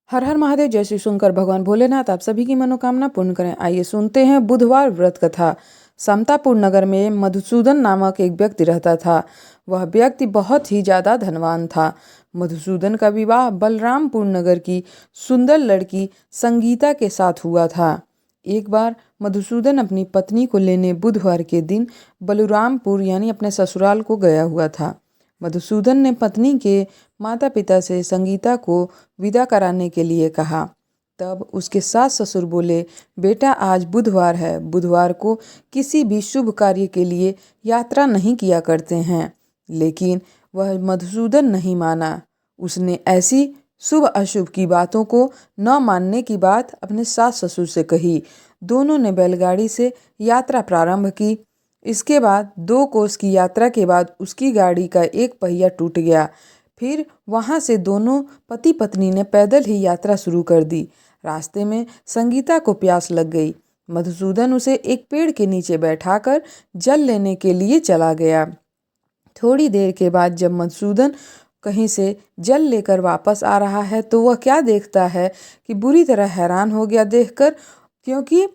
हर हर महादेव। जय श्री शंकर। भगवान भोलेनाथ आप सभी की मनोकामना पूर्ण करें। आइए सुनते हैं बुधवार व्रत कथा। समतापुर नगर में मधुसूदन नामक एक व्यक्ति रहता था। वह व्यक्ति बहुत ही ज़्यादा धनवान था। मधुसूदन का विवाह बलरामपुर नगर की सुंदर लड़की संगीता के साथ हुआ था। एक बार मधुसूदन अपनी पत्नी को लेने बुधवार के दिन बलरामपुर यानी अपने ससुराल को गया हुआ था। मधुसूदन ने पत्नी के माता पिता से संगीता को विदा कराने के लिए कहा। तब उसके सास ससुर बोले, बेटा आज बुधवार है, बुधवार को किसी भी शुभ कार्य के लिए यात्रा नहीं किया करते हैं। लेकिन वह मधुसूदन नहीं माना। उसने ऐसी शुभ अशुभ की बातों को न मानने की बात अपने सास ससुर से कही। दोनों ने बैलगाड़ी से यात्रा प्रारंभ की। इसके बाद 2 कोस की यात्रा के बाद उसकी गाड़ी का एक पहिया टूट गया। फिर वहां से दोनों पति पत्नी ने पैदल ही यात्रा शुरू कर दी। रास्ते में संगीता को प्यास लग गई। मधुसूदन उसे एक पेड़ के नीचे बैठाकर जल लेने के लिए चला गया। थोड़ी देर के बाद जब मधुसूदन कहीं से जल लेकर वापस आ रहा है तो वह क्या देखता है कि बुरी तरह हैरान हो गया देखकर, क्योंकि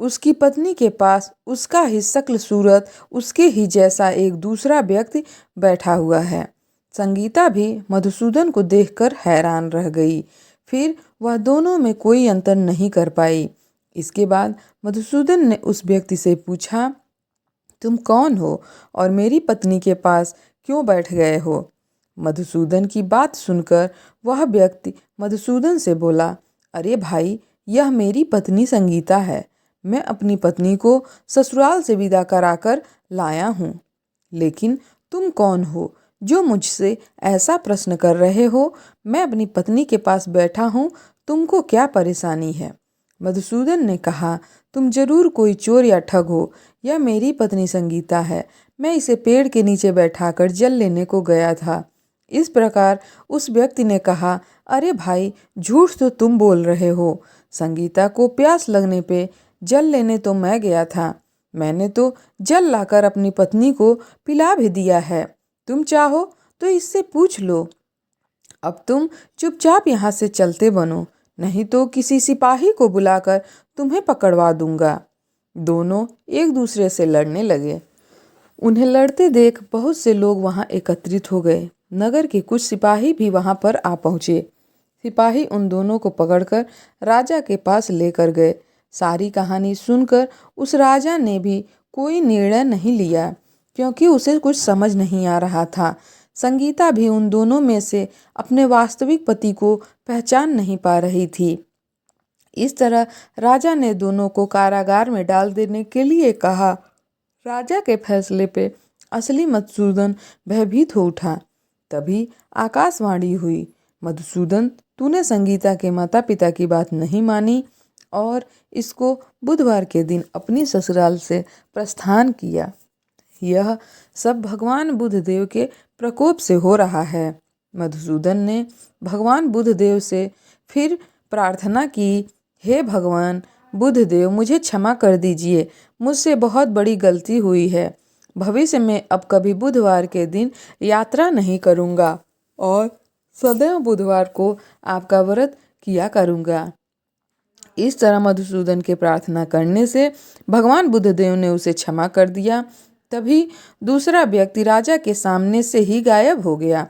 उसकी पत्नी के पास उसका ही शक्ल सूरत उसके ही जैसा एक दूसरा व्यक्ति बैठा हुआ है। संगीता भी मधुसूदन को देखकर हैरान रह गई। फिर वह दोनों में कोई अंतर नहीं कर पाई। इसके बाद मधुसूदन ने उस व्यक्ति से पूछा, तुम कौन हो और मेरी पत्नी के पास क्यों बैठ गए हो? मधुसूदन की बात सुनकर वह व्यक्ति मधुसूदन से बोला, अरे भाई, यह मेरी पत्नी संगीता है। मैं अपनी पत्नी को ससुराल से विदा कराकर लाया हूँ। लेकिन तुम कौन हो जो मुझसे ऐसा प्रश्न कर रहे हो? मैं अपनी पत्नी के पास बैठा हूँ, तुमको क्या परेशानी है? मधुसूदन ने कहा, तुम जरूर कोई चोर या ठग हो। यह मेरी पत्नी संगीता है। मैं इसे पेड़ के नीचे बैठाकर जल लेने को गया था। इस प्रकार उस व्यक्ति ने कहा, अरे भाई, झूठ तो तुम बोल रहे हो। संगीता को प्यास लगने पे जल लेने तो मैं गया था। मैंने तो जल लाकर अपनी पत्नी को पिला भी दिया है। तुम चाहो तो इससे पूछ लो। अब तुम चुपचाप यहाँ से चलते बनो, नहीं तो किसी सिपाही को बुलाकर तुम्हें पकड़वा दूंगा। दोनों एक दूसरे से लड़ने लगे। उन्हें लड़ते देख बहुत से लोग वहां एकत्रित हो गए। नगर के कुछ सिपाही भी वहां पर आ पहुंचे। सिपाही उन दोनों को पकड़कर राजा के पास लेकर गए। सारी कहानी सुनकर उस राजा ने भी कोई निर्णय नहीं लिया, क्योंकि उसे कुछ समझ नहीं आ रहा था। संगीता भी उन दोनों में से अपने वास्तविक पति को पहचान नहीं पा रही थी। इस तरह राजा ने दोनों को कारागार में डाल देने के लिए कहा। राजा के फैसले पे असली मधुसूदन भयभीत हो उठा। तभी आकाशवाणी हुई, मधुसूदन, तूने संगीता के माता पिता की बात नहीं मानी और इसको बुधवार के दिन अपनी ससुराल से प्रस्थान किया। यह सब भगवान बुद्धदेव के प्रकोप से हो रहा है। मधुसूदन ने भगवान बुद्धदेव से फिर प्रार्थना की, हे भगवान बुद्धदेव, मुझे क्षमा कर दीजिए। मुझसे बहुत बड़ी गलती हुई है। भविष्य में अब कभी बुधवार के दिन यात्रा नहीं करूँगा और सदैव बुधवार को आपका व्रत किया करूँगा। इस तरह मधुसूदन के प्रार्थना करने से भगवान बुद्धदेव ने उसे क्षमा कर दिया। तभी दूसरा व्यक्ति राजा के सामने से ही गायब हो गया।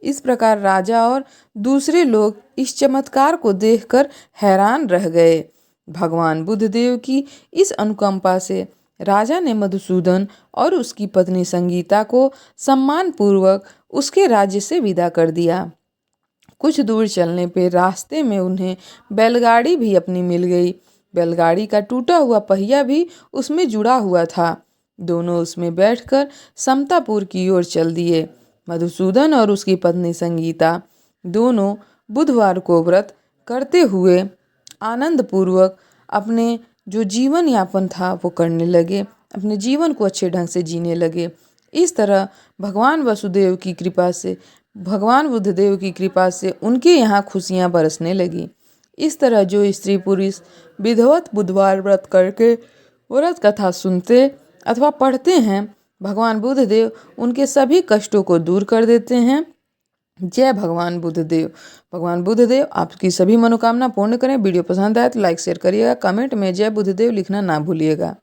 इस प्रकार राजा और दूसरे लोग इस चमत्कार को देखकर हैरान रह गए। भगवान बुद्धदेव की इस अनुकंपा से राजा ने मधुसूदन और उसकी पत्नी संगीता को सम्मानपूर्वक उसके राज्य से विदा कर दिया। कुछ दूर चलने पे रास्ते में उन्हें बैलगाड़ी भी अपनी मिल गई। बैलगाड़ी का टूटा हुआ पहिया भी उसमें जुड़ा हुआ था। दोनों उसमें बैठकर समतापुर की ओर चल दिए। मधुसूदन और उसकी पत्नी संगीता दोनों बुधवार को व्रत करते हुए आनंद पूर्वक अपने जो जीवन यापन था वो करने लगे, अपने जीवन को अच्छे ढंग से जीने लगे। इस तरह भगवान बुद्धदेव की कृपा से उनके यहाँ खुशियाँ बरसने लगी। इस तरह जो स्त्री पुरुष विधिवत बुधवार व्रत करके व्रत कथा सुनते अथवा पढ़ते हैं, भगवान बुद्धदेव उनके सभी कष्टों को दूर कर देते हैं जय भगवान बुद्धदेव। भगवान बुद्धदेव आपकी सभी मनोकामना पूर्ण करें। वीडियो पसंद आए तो लाइक शेयर करिएगा। कमेंट में जय बुद्धदेव लिखना ना भूलिएगा।